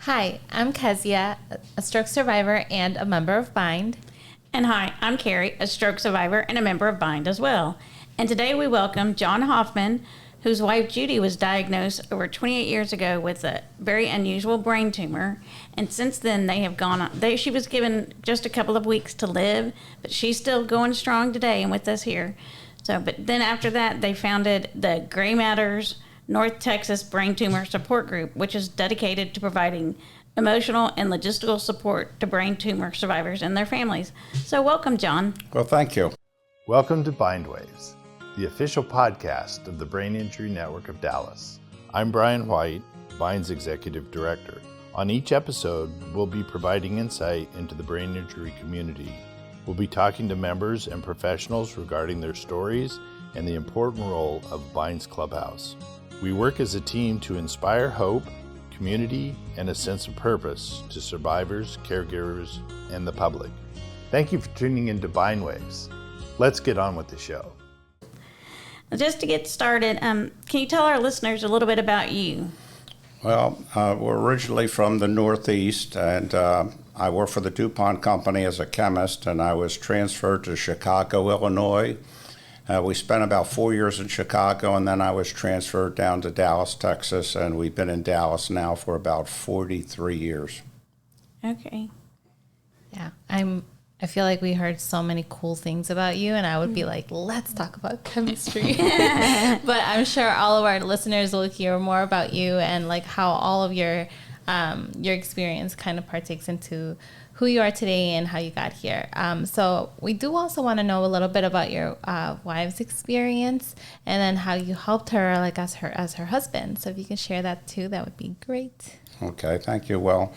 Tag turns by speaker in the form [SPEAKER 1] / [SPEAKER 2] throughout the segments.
[SPEAKER 1] Hi, I'm Kezia, a stroke survivor and a member of Bind.
[SPEAKER 2] And hi, I'm Carrie, a stroke survivor and a member of Bind as well. And today we welcome John Hoffman, whose wife Judy was diagnosed over 28 years ago with a very unusual brain tumor. And since then they have gone on. She was given just a couple of weeks to live, but she's still going strong today and with us here. But then after that, they founded the Gray Matters North Texas Brain Tumor Support Group, which is dedicated to providing emotional and logistical support to brain tumor survivors and their families. So welcome, John.
[SPEAKER 3] Well, thank you. Welcome to Bindwaves, the official podcast of the Brain Injury Network of Dallas. I'm Brian White, Bind's Executive Director. On each episode, we'll be providing insight into the brain injury community. We'll be talking to members and professionals regarding their stories and the important role of Bind's Clubhouse. We work as a team to inspire hope, community, and a sense of purpose to survivors, caregivers, and the public. Thank you for tuning into Bindwaves. Let's get on with the show.
[SPEAKER 2] Just to get started, can you tell our listeners a little bit about you?
[SPEAKER 4] Well, we're originally from the Northeast, and I work for the DuPont Company as a chemist, and I was transferred to Chicago, Illinois. We spent about 4 years in Chicago, and then I was transferred down to Dallas, Texas, and we've been in Dallas now for about 43 years.
[SPEAKER 2] Okay.
[SPEAKER 1] Yeah, I feel like we heard so many cool things about you, and I would be like, let's talk about chemistry. But I'm sure all of our listeners will hear more about you and like how all of your experience kind of partakes into who you are today and how you got here. So we do also want to know a little bit about your wife's experience and then how you helped her like as her husband. So if you can share that too, that would be great.
[SPEAKER 4] Okay, thank you. Well,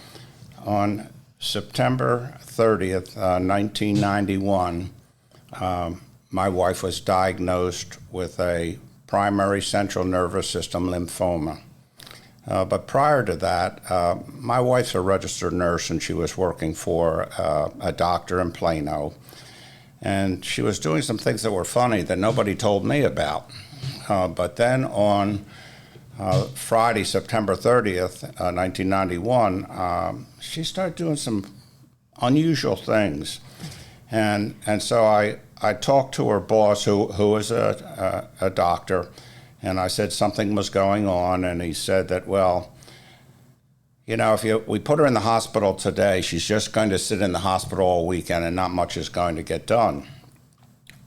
[SPEAKER 4] on September 30th, 1991, my wife was diagnosed with a primary central nervous system lymphoma. But prior to that, my wife's a registered nurse, and she was working for a doctor in Plano. And she was doing some things that were funny that nobody told me about. But then on Friday, September 30th, 1991, she started doing some unusual things. And so I talked to her boss, who was a doctor, and I said something was going on, and he said that, well, you know, if we put her in the hospital today, she's just going to sit in the hospital all weekend and not much is going to get done.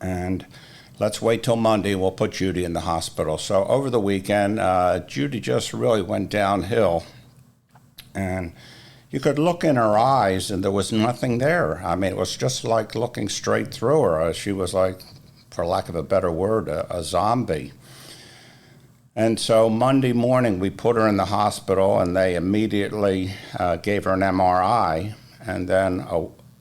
[SPEAKER 4] And let's wait till Monday, we'll put Judy in the hospital. So over the weekend, Judy just really went downhill. And you could look in her eyes and there was nothing there. I mean, it was just like looking straight through her. She was like, for lack of a better word, a zombie. And so Monday morning, we put her in the hospital, and they immediately gave her an MRI. And then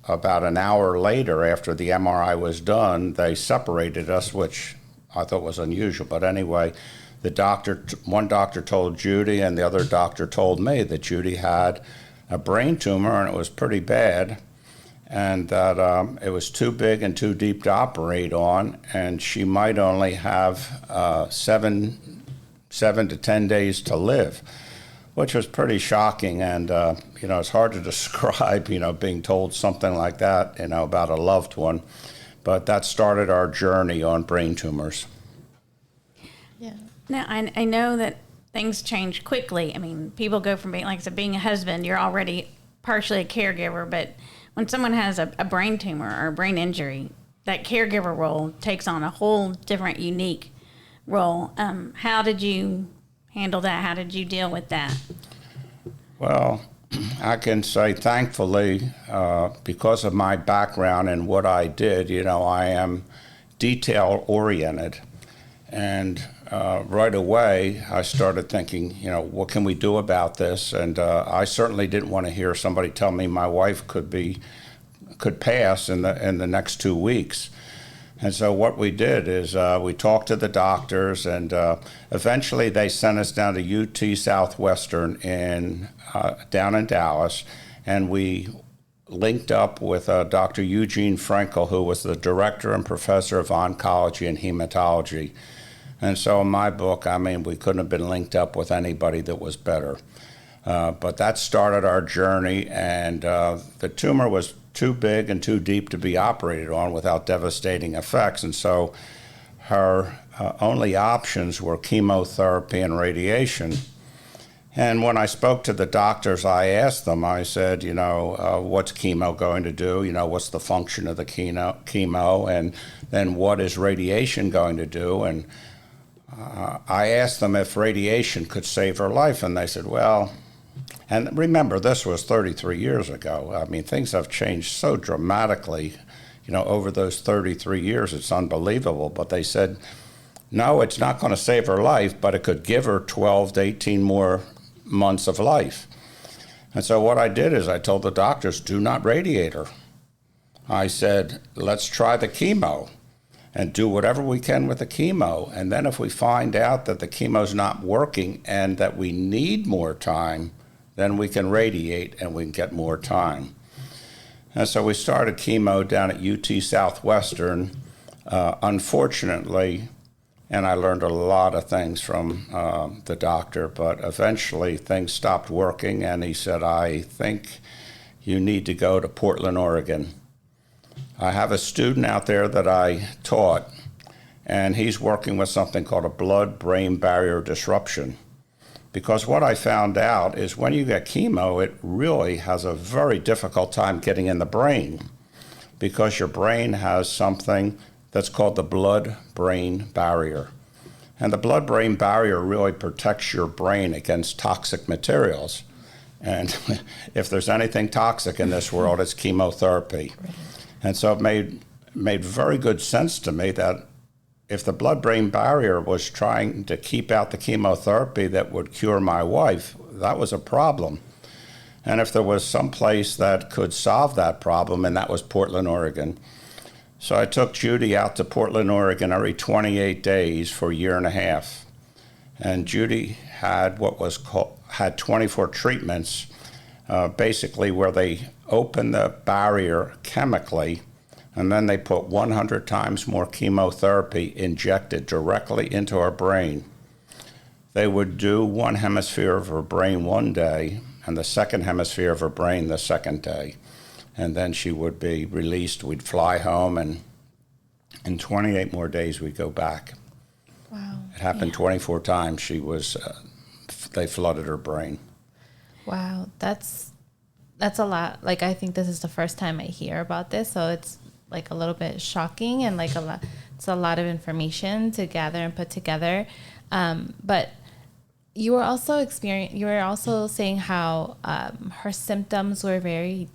[SPEAKER 4] about an hour later, after the MRI was done, they separated us, which I thought was unusual. But anyway, one doctor told Judy, and the other doctor told me that Judy had a brain tumor, and it was pretty bad, and that it was too big and too deep to operate on, and she might only have 7 to 10 days to live, which was pretty shocking. And, it's hard to describe, being told something like that, about a loved one. But that started our journey on brain tumors.
[SPEAKER 2] Yeah. Now, I know that things change quickly. I mean, people go from being, like I said, being a husband, you're already partially a caregiver. But when someone has a brain tumor or a brain injury, that caregiver role takes on a whole different, unique role. How did you handle that? How did you deal with that?
[SPEAKER 4] Well, I can say thankfully, because of my background and what I did, I am detail oriented. And right away, I started thinking, what can we do about this? And I certainly didn't want to hear somebody tell me my wife could pass in the next 2 weeks. And so what we did is we talked to the doctors, and eventually they sent us down to UT Southwestern down in Dallas, and we linked up with Dr. Eugene Frankel, who was the director and professor of oncology and hematology. And so in my book, we couldn't have been linked up with anybody that was better. But that started our journey, and the tumor was too big and too deep to be operated on without devastating effects. And so her only options were chemotherapy and radiation. And when I spoke to the doctors, I asked them, I said, what's chemo going to do? What's the function of the chemo? And then what is radiation going to do? And I asked them if radiation could save her life. And they said, well, and remember, this was 33 years ago. I mean, things have changed so dramatically, over those 33 years. It's unbelievable. But they said, no, it's not going to save her life, but it could give her 12 to 18 more months of life. And so what I did is I told the doctors, do not radiate her. I said, let's try the chemo and do whatever we can with the chemo. And then if we find out that the chemo's not working and that we need more time, then we can radiate and we can get more time. And so we started chemo down at UT Southwestern. Unfortunately, and I learned a lot of things from the doctor, but eventually things stopped working, and he said, I think you need to go to Portland, Oregon. I have a student out there that I taught, and he's working with something called a blood-brain barrier disruption. Because what I found out is when you get chemo, it really has a very difficult time getting in the brain, because your brain has something that's called the blood-brain barrier. And the blood-brain barrier really protects your brain against toxic materials. And if there's anything toxic in this world, it's chemotherapy. And so it made very good sense to me that if the blood-brain barrier was trying to keep out the chemotherapy that would cure my wife, that was a problem. And if there was some place that could solve that problem, and that was Portland, Oregon. So I took Judy out to Portland, Oregon every 28 days for a year and a half. And Judy had had 24 treatments, basically where they open the barrier chemically, and then they put 100 times more chemotherapy injected directly into her brain. They would do one hemisphere of her brain one day, and the second hemisphere of her brain the second day. And then she would be released. We'd fly home, and in 28 more days, we'd go back.
[SPEAKER 1] Wow.
[SPEAKER 4] It happened 24 times. They flooded her brain.
[SPEAKER 1] Wow. That's a lot. Like, I think this is the first time I hear about this, so it's like a little bit shocking, and like it's a lot of information to gather and put together. But you were also saying how her symptoms were very,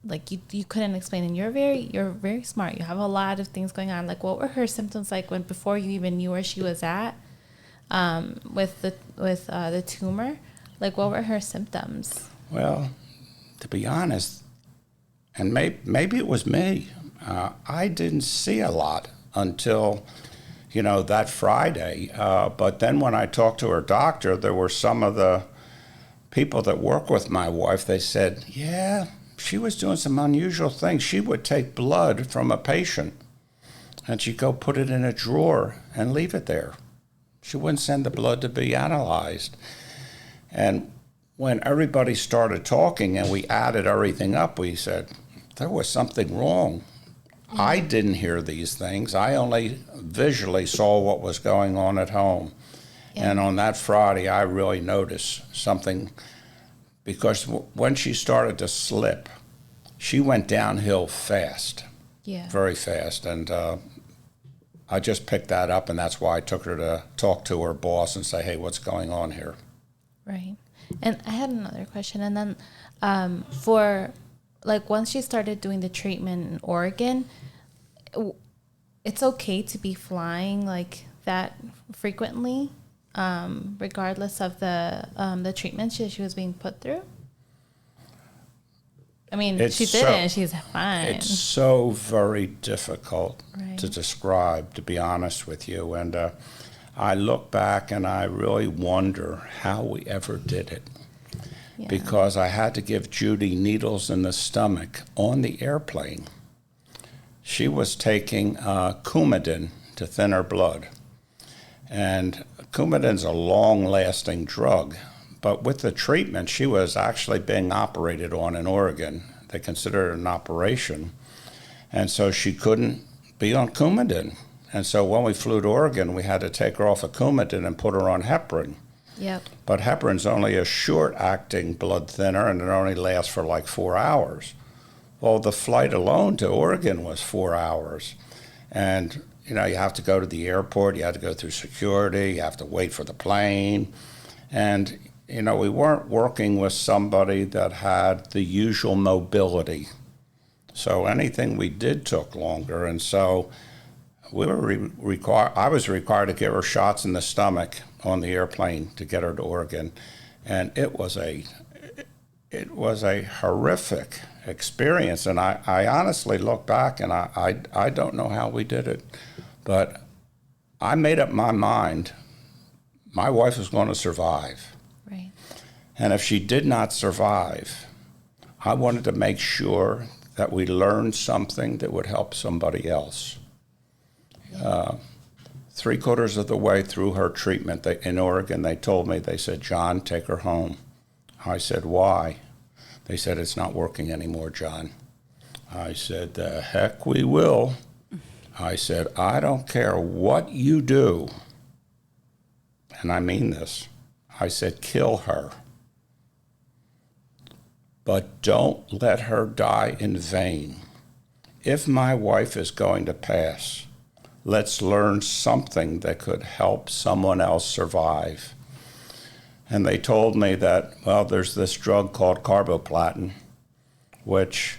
[SPEAKER 1] like, you couldn't explain, and you're very smart. You have a lot of things going on. Like, what were her symptoms like before you even knew where she was at with the tumor? Like, what were her symptoms?
[SPEAKER 4] Well, to be honest, and maybe it was me, I didn't see a lot until that Friday. But then when I talked to her doctor, there were some of the people that work with my wife. They said, yeah, she was doing some unusual things. She would take blood from a patient, and she'd go put it in a drawer and leave it there. She wouldn't send the blood to be analyzed. And when everybody started talking and we added everything up, we said, there was something wrong. I didn't hear these things. I only visually saw what was going on at home. Yeah. And on that Friday, I really noticed something, because when she started to slip, she went downhill fast, very fast. And I just picked that up, and that's why I took her to talk to her boss and say, hey, what's going on here?
[SPEAKER 1] Right. And I had another question. And then for, like, once she started doing the treatment in Oregon, it's okay to be flying like that frequently, regardless of the treatment she was being put through? I mean, she did it and she's fine.
[SPEAKER 4] It's so very difficult to describe, to be honest with you. And I look back and I really wonder how we ever did it. Yeah. Because I had to give Judy needles in the stomach on the airplane. She was taking Coumadin to thin her blood. And Coumadin's a long-lasting drug, But with the treatment, she was actually being operated on in Oregon. They considered it an operation. And so she couldn't be on Coumadin. And so when we flew to Oregon, we had to take her off of Coumadin and put her on heparin.
[SPEAKER 1] Yep.
[SPEAKER 4] But heparin's only a short-acting blood thinner, and it only lasts for like 4 hours. Well, the flight alone to Oregon was 4 hours. And, you know, you have to go to the airport, you have to go through security, you have to wait for the plane. And, you know, we weren't working with somebody that had the usual mobility. So anything we did took longer. And so we were I was required to give her shots in the stomach on the airplane to get her to Oregon. And it was a horrific experience. And I honestly look back and I don't know how we did it. But I made up my mind my wife was going to survive.
[SPEAKER 1] Right.
[SPEAKER 4] And if she did not survive, I wanted to make sure that we learned something that would help somebody else. 3/4 of the way through her treatment in Oregon, they told me, they said, "John, take her home." I said, "Why?" They said, "It's not working anymore, John." I said, "The heck we will." I said, "I don't care what you do." And I mean this. I said, "Kill her. But don't let her die in vain. If my wife is going to pass, let's learn something that could help someone else survive." And they told me that, well, there's this drug called carboplatin, which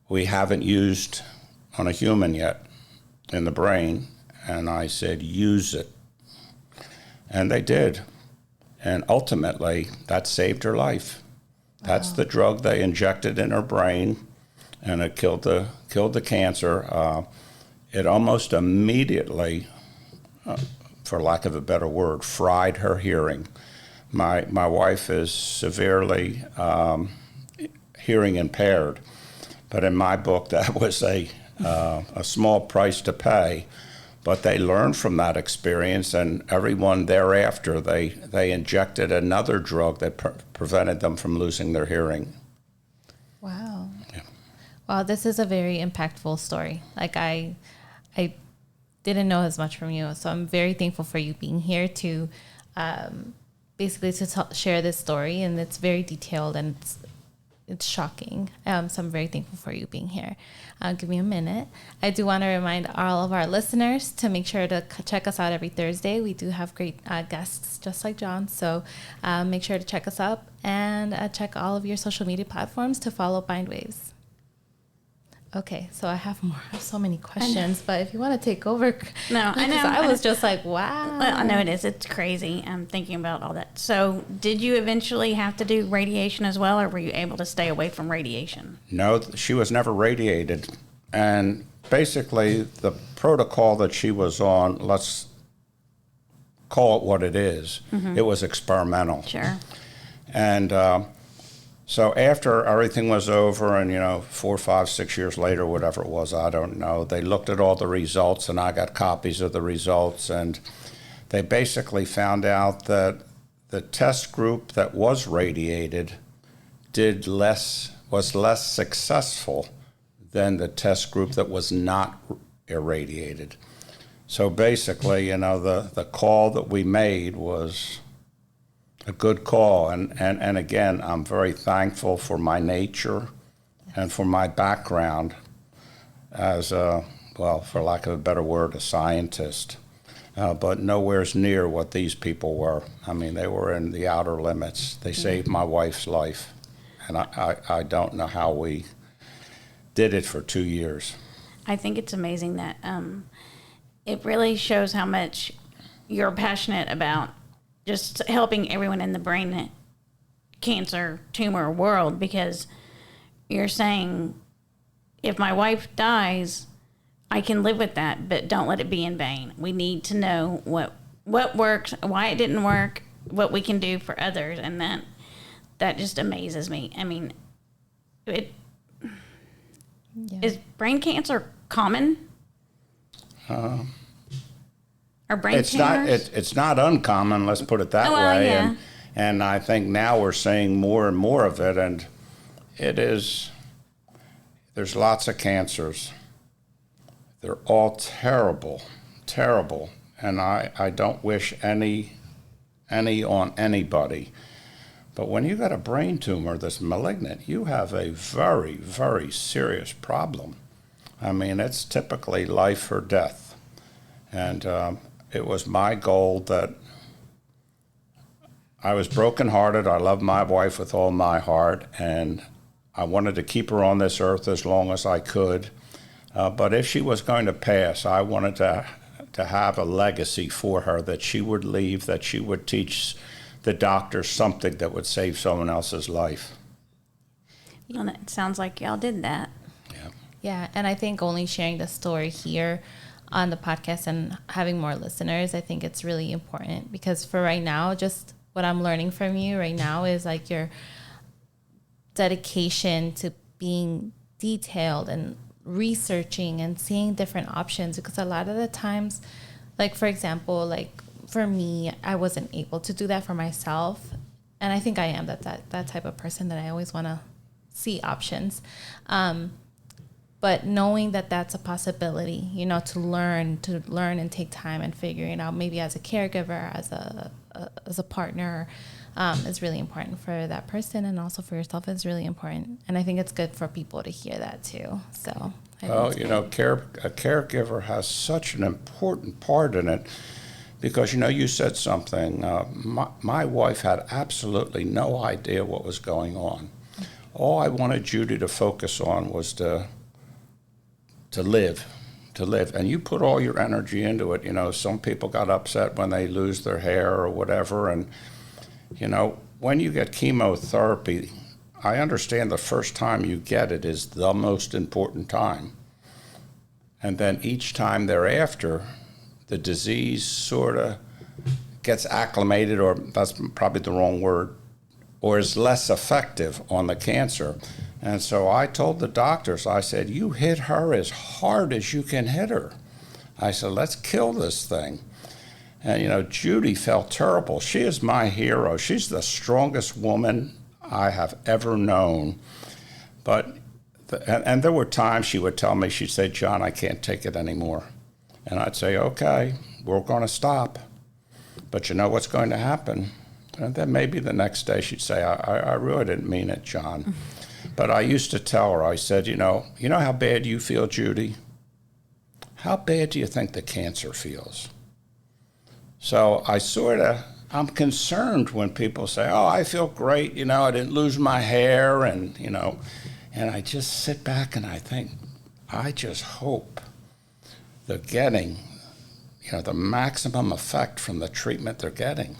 [SPEAKER 4] we haven't used on a human yet in the brain. And I said, "Use it." And they did. And ultimately, that saved her life. That's the drug they injected in her brain, and it killed the cancer. It almost immediately, for lack of a better word, fried her hearing. My wife is severely hearing impaired, but in my book, that was a small price to pay. But they learned from that experience, and everyone thereafter, they injected another drug that prevented them from losing their hearing.
[SPEAKER 1] Wow.
[SPEAKER 4] Yeah.
[SPEAKER 1] Wow, this is a very impactful story. Like I didn't know as much from you, so I'm very thankful for you being here to basically to share this story, and it's very detailed and it's shocking. So I'm very thankful for you being here. Give me a minute. I do want to remind all of our listeners to make sure to check us out every Thursday. We do have great guests just like John. So make sure to check us out and check all of your social media platforms to follow Bindwaves. Okay, so I have so many questions, but if you want to take over.
[SPEAKER 2] No, I know.
[SPEAKER 1] I was just like, wow.
[SPEAKER 2] Well, I know it is. It's crazy. I'm thinking about all that. So did you eventually have to do radiation as well, or were you able to stay away from radiation?
[SPEAKER 4] No, she was never radiated. And basically, the protocol that she was on, let's call it what it is, it was experimental.
[SPEAKER 2] Sure.
[SPEAKER 4] And so after everything was over and, 4, 5, 6 years later, whatever it was, I don't know, they looked at all the results, and I got copies of the results, and they basically found out that the test group that was radiated was less successful than the test group that was not irradiated. So basically, the call that we made was a good call. And again, I'm very thankful for my nature and for my background as for lack of a better word, a scientist. But nowhere's near what these people were. I mean, they were in the outer limits. They saved my wife's life. And I don't know how we did it for 2 years.
[SPEAKER 2] I think it's amazing that it really shows how much you're passionate about just helping everyone in the brain cancer tumor world, because you're saying, if my wife dies, I can live with that, but don't let it be in vain. We need to know what works, why it didn't work, what we can do for others, and that just amazes me. I mean, is brain cancer common? Or brain tumors?
[SPEAKER 4] It's not uncommon, let's put it that way.
[SPEAKER 2] Yeah.
[SPEAKER 4] And I think now we're seeing more and more of it, and there's lots of cancers. They're all terrible, terrible, and I don't wish any on anybody. But when you got a brain tumor that's malignant, you have a very, very serious problem. I mean, it's typically life or death. And it was my goal that I was brokenhearted. I loved my wife with all my heart, and I wanted to keep her on this earth as long as I could. But if she was going to pass, I wanted to have a legacy for her that she would leave, that she would teach the doctor something that would save someone else's life.
[SPEAKER 2] Well, it sounds like y'all did that.
[SPEAKER 1] Yeah, and I think only sharing the story here on the podcast and having more listeners, I think it's really important, because for right now, just what I'm learning from you right now is like your dedication to being detailed and researching and seeing different options, because a lot of the times, like for example, like for me, I wasn't able to do that for myself, and I think I am that type of person that I always want to see options, but knowing that that's a possibility, you know, to learn and take time and figuring out maybe as a caregiver, as a partner, is really important for that person, and also for yourself is really important. And I think it's good for people to hear that too. So,
[SPEAKER 4] well, you know, a caregiver has such an important part in it, because, you know, you said something. My wife had absolutely no idea what was going on. All I wanted Judy to focus on was to live. And you put all your energy into it. You know, some people got upset when they lose their hair or whatever. And, you know, when you get chemotherapy, I understand the first time you get it is the most important time. And then each time thereafter, the disease sort of gets acclimated, or that's probably the wrong word, or is less effective on the cancer. And so I told the doctors, I said, you hit her as hard as you can hit her. I said, let's kill this thing. And, you know, Judy felt terrible. She is my hero. She's the strongest woman I have ever known. But, and there were times she would tell me, she'd say, John, I can't take it anymore. And I'd say, okay, we're going to stop. But you know what's going to happen? And then maybe the next day she'd say, I really didn't mean it, John. But I used to tell her, I said, you know how bad you feel, Judy? How bad do you think the cancer feels? So I'm concerned when people say, oh, I feel great, you know, I didn't lose my hair, and, you know, and I just sit back and I think, I just hope they're getting, you know, the maximum effect from the treatment they're getting.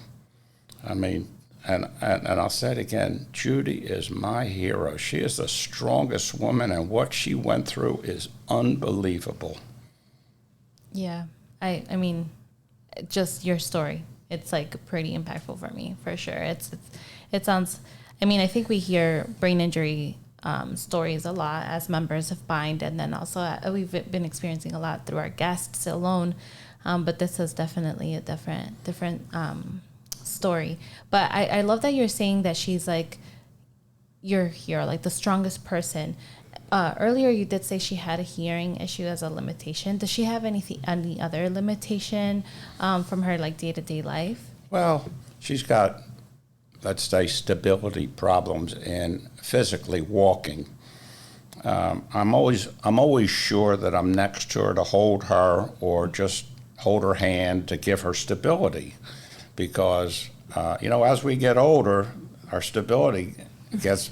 [SPEAKER 4] I mean, and I'll say it again, Judy is my hero. She is the strongest woman, and what she went through is unbelievable.
[SPEAKER 1] Yeah, I mean, just your story, it's like pretty impactful for me, for sure. It sounds, I mean, I think we hear brain injury stories a lot as members of Bind, and then also we've been experiencing a lot through our guests alone, but this is definitely a different story. But I love that you're saying that she's like your hero, like the strongest person. Earlier you did say she had a hearing issue as a limitation. Does she have any other limitation from her like day-to-day life?
[SPEAKER 4] Well, she's got, let's say, stability problems in physically walking. I'm always sure that I'm next to her to hold her, or just hold her hand to give her stability. Because, you know, as we get older, our stability gets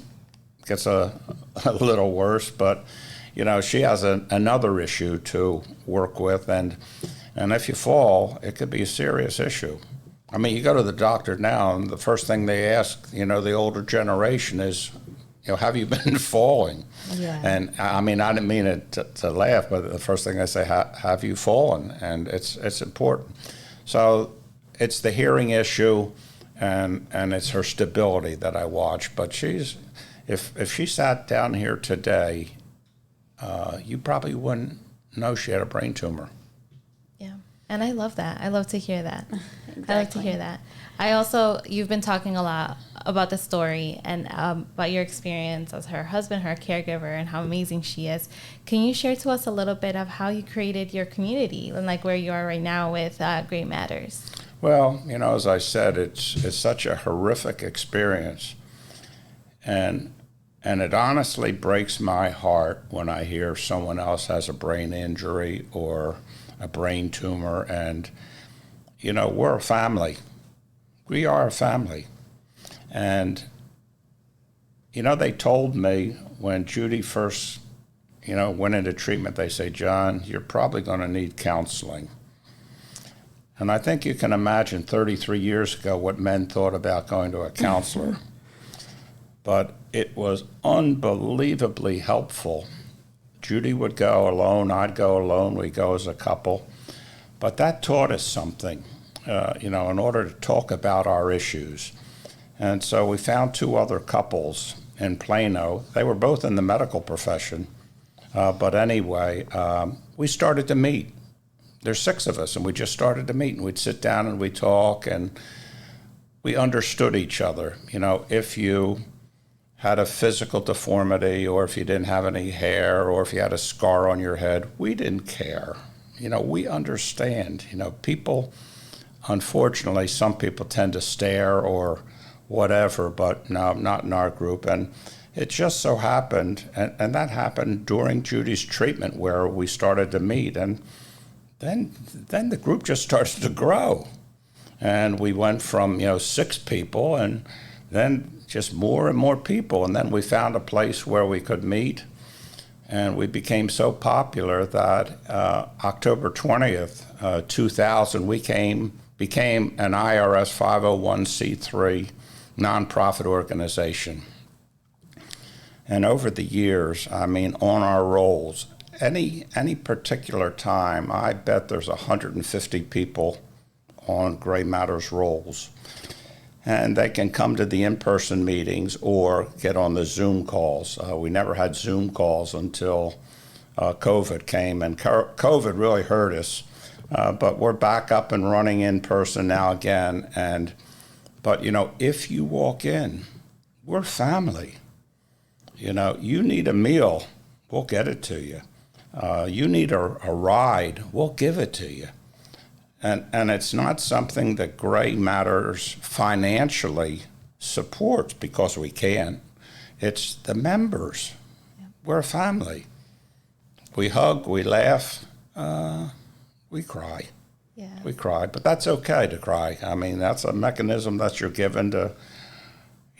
[SPEAKER 4] a little worse. But, you know, she has another issue to work with. And if you fall, it could be a serious issue. I mean, you go to the doctor now, and the first thing they ask, you know, the older generation is, you know, have you been falling?
[SPEAKER 1] Yeah.
[SPEAKER 4] And, I mean, I didn't mean it to laugh, but the first thing they say, have you fallen? And it's important. So it's the hearing issue, and it's her stability that I watch. But if she sat down here today, you probably wouldn't know she had a brain tumor.
[SPEAKER 1] Yeah, and I love that. I love to hear that. I like to hear that. You've been talking a lot about the story and about your experience as her husband, her caregiver, and how amazing she is. Can you share to us a little bit of how you created your community and like where you are right now with Great Matters?
[SPEAKER 4] Well, as I said, it's such a horrific experience. And it honestly breaks my heart when I hear someone else has a brain injury or a brain tumor. And, we're a family. We are a family. And, they told me when Judy first, went into treatment, they say, John, you're probably going to need counseling. And I think you can imagine 33 years ago what men thought about going to a counselor. But it was unbelievably helpful. Judy would go alone, I'd go alone, we'd go as a couple. But that taught us something, in order to talk about our issues. And so we found 2 other couples in Plano. They were both in the medical profession. But anyway, we started to meet. There's 6 of us, and we just started to meet, and we'd sit down and we'd talk, and we understood each other. If you had a physical deformity, or if you didn't have any hair, or if you had a scar on your head, we didn't care. We understand. People, unfortunately, some people tend to stare or whatever, but no, not in our group. And it just so happened, and that happened during Judy's treatment where we started to meet. And then the group just started to grow. And we went from, 6 people, and then just more and more people. And then we found a place where we could meet. And we became so popular that October 20th, 2000, we became an IRS 501c3 nonprofit organization. And over the years, on our rolls, any particular time, I bet there's 150 people on Great Matters rolls. And they can come to the in-person meetings or get on the Zoom calls. We never had Zoom calls until COVID came, and COVID really hurt us. But we're back up and running in person now again. But if you walk in, we're family. You need a meal, we'll get it to you. You need a ride, we'll give it to you. And it's not something that Great Matters financially supports because we can. It's the members. Yep. We're a family. We hug, we laugh, we cry. Yeah. We cry, but that's okay to cry. That's a mechanism that you're given to,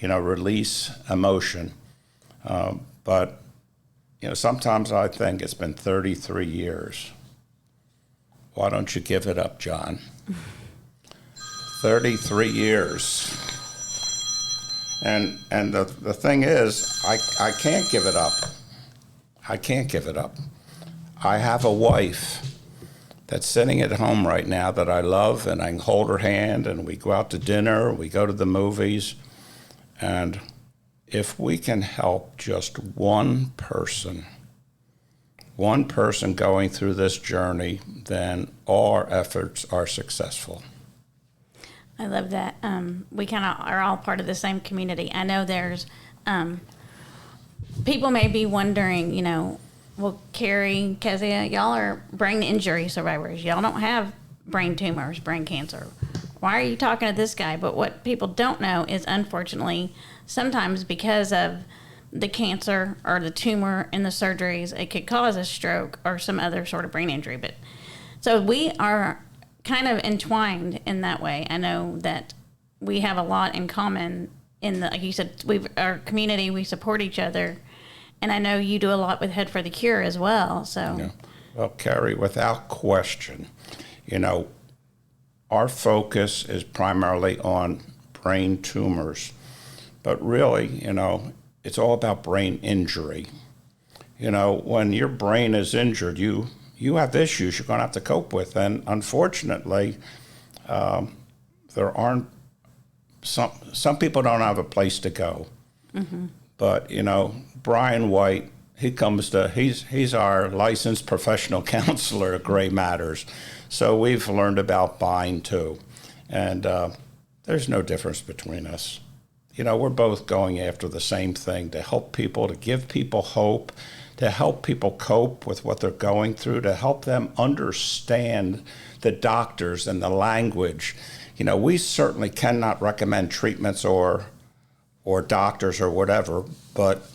[SPEAKER 4] release emotion. But sometimes I think it's been 33 years. Why don't you give it up, John? 33 years. And the thing is, I can't give it up. I can't give it up. I have a wife that's sitting at home right now that I love, and I can hold her hand, and we go out to dinner, we go to the movies. And if we can help just one person going through this journey, then our efforts are successful.
[SPEAKER 2] I love that. We kind of are all part of the same community. I know there's people may be wondering, well, Carrie, Kezia, y'all are brain injury survivors. Y'all don't have brain tumors, brain cancer. Why are you talking to this guy? But what people don't know is, unfortunately, sometimes because of the cancer or the tumor and the surgeries, it could cause a stroke or some other sort of brain injury. But so we are kind of entwined in that way. I know that we have a lot in common in the, like you said, our community, we support each other. And I know you do a lot with Head for the Cure as well. So,
[SPEAKER 4] yeah. Well, Carrie, without question, our focus is primarily on brain tumors. But really, it's all about brain injury. When your brain is injured, you have issues you're going to have to cope with. And unfortunately, there aren't, some people don't have a place to go. Mm-hmm. But, Brian White, he's our licensed professional counselor at Great Matters. So we've learned about Bind too. And there's no difference between us. You know, we're both going after the same thing, to help people, to give people hope, to help people cope with what they're going through, to help them understand the doctors and the language. You know, we certainly cannot recommend treatments or doctors or whatever, but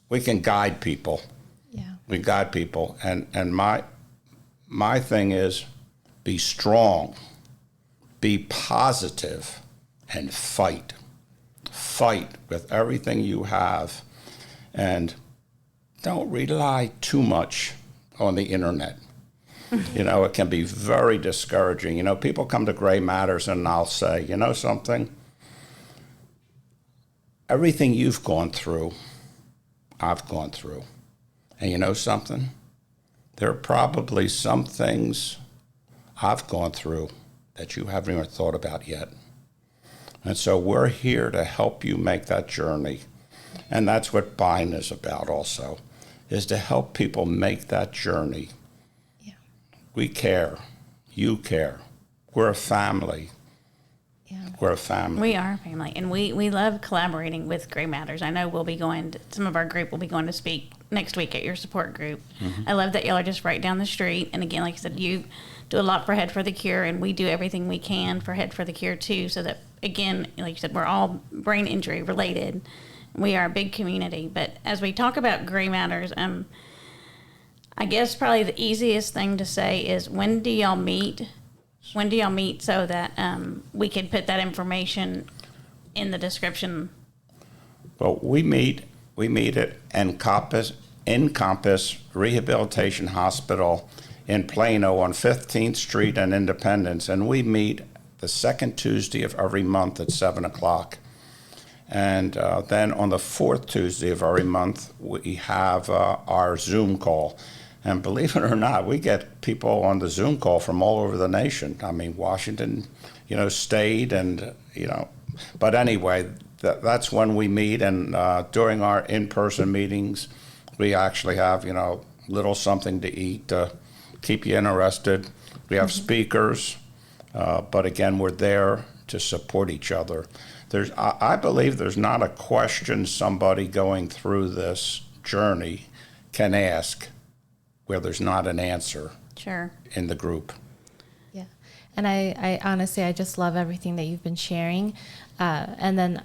[SPEAKER 4] we can guide people.
[SPEAKER 1] Yeah.
[SPEAKER 4] We guide people. And my thing is, be strong, be positive, and fight. Fight with everything you have. And don't rely too much on the internet. You know, it can be very discouraging. You know, people come to Gray Matters and I'll say, you know something? Everything you've gone through, I've gone through. And you know something? There are probably some things I've gone through that you haven't even thought about yet. And so we're here to help you make that journey. And that's what Bind is about also, is to help people make that journey.
[SPEAKER 1] Yeah.
[SPEAKER 4] We care. You care. We're a family.
[SPEAKER 1] Yeah.
[SPEAKER 4] We're a family.
[SPEAKER 2] We are a family, and we love collaborating with Gray Matters. I know we'll be going to, some of our group will be going to speak next week at your support group. Mm-hmm. I love that y'all are just right down the street. And again, like I said, you do a lot for Head for the Cure, and we do everything we can for Head for the Cure too, so that, again, like you said, we're all brain injury related. We are a big community. But as we talk about Gray Matters, I guess probably the easiest thing to say is, when do y'all meet? When do y'all meet so that we can put that information in the description?
[SPEAKER 4] Well, we meet at Encompass Rehabilitation Hospital in Plano on 15th Street and Independence, and we meet the second Tuesday of every month at 7 o'clock. And then on the fourth Tuesday of every month, we have our Zoom call. And believe it or not, we get people on the Zoom call from all over the nation. I mean, Washington, State, and, but anyway, that's when we meet. And during our in-person meetings, we actually have, little something to eat to keep you interested. We have speakers, but again, we're there to support each other. I believe there's not a question somebody going through this journey can ask where there's not an answer.
[SPEAKER 2] Sure. In
[SPEAKER 4] the group.
[SPEAKER 1] Yeah. And I honestly, I just love everything that you've been sharing. And then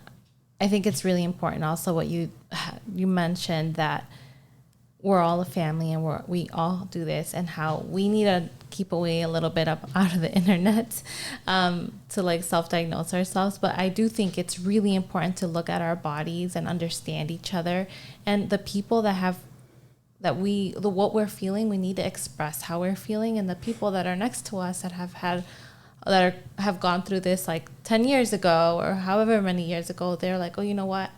[SPEAKER 1] I think it's really important also what you mentioned, that we're all a family and we all do this, and how we need to keep away a little bit out of the internet to self-diagnose ourselves. But I do think it's really important to look at our bodies and understand each other, and the people what we're feeling, we need to express how we're feeling. And the people that are next to us that have gone through this 10 years ago or however many years ago, they're like, oh, you know what?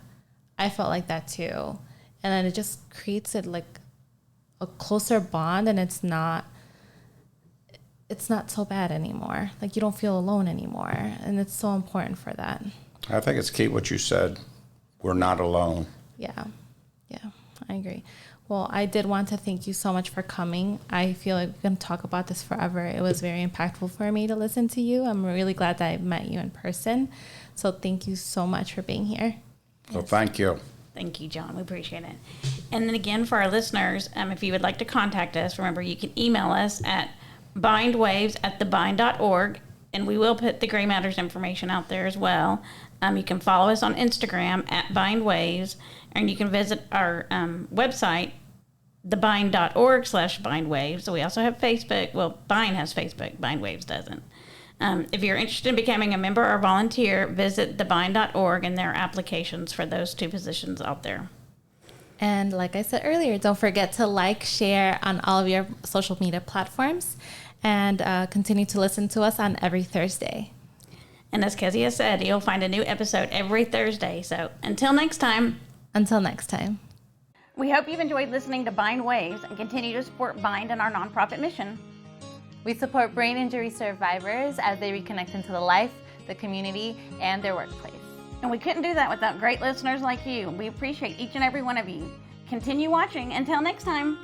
[SPEAKER 1] I felt like that too. And then it just creates a closer bond, and it's not so bad anymore. You don't feel alone anymore. And it's so important for that.
[SPEAKER 4] I think it's key what you said. We're not alone.
[SPEAKER 1] Yeah, I agree. Well, I did want to thank you so much for coming. I feel like we can talk about this forever. It was very impactful for me to listen to you. I'm really glad that I met you in person. So thank you so much for being here.
[SPEAKER 4] Well, thank you.
[SPEAKER 2] Thank you, John. We appreciate it. And then again, for our listeners, if you would like to contact us, remember you can email us at bindwaves@thebind.org, and we will put the Gray Matters information out there as well. You can follow us on Instagram at bindwaves, and you can visit our website, thebind.org/bindwaves. So we also have Facebook. Well, Bind has Facebook. Bindwaves doesn't. If you're interested in becoming a member or volunteer, visit thebind.org, and there are applications for those two positions out there.
[SPEAKER 1] And like I said earlier, don't forget to share on all of your social media platforms, and continue to listen to us on every Thursday.
[SPEAKER 2] And as Kezia said, you'll find a new episode every Thursday. So until next time. We hope you've enjoyed listening to Bind Waves and continue to support Bind and our nonprofit mission.
[SPEAKER 1] We support brain injury survivors as they reconnect into the life, the community, and their workplace.
[SPEAKER 2] And we couldn't do that without great listeners like you. We appreciate each and every one of you. Continue watching. Until next time.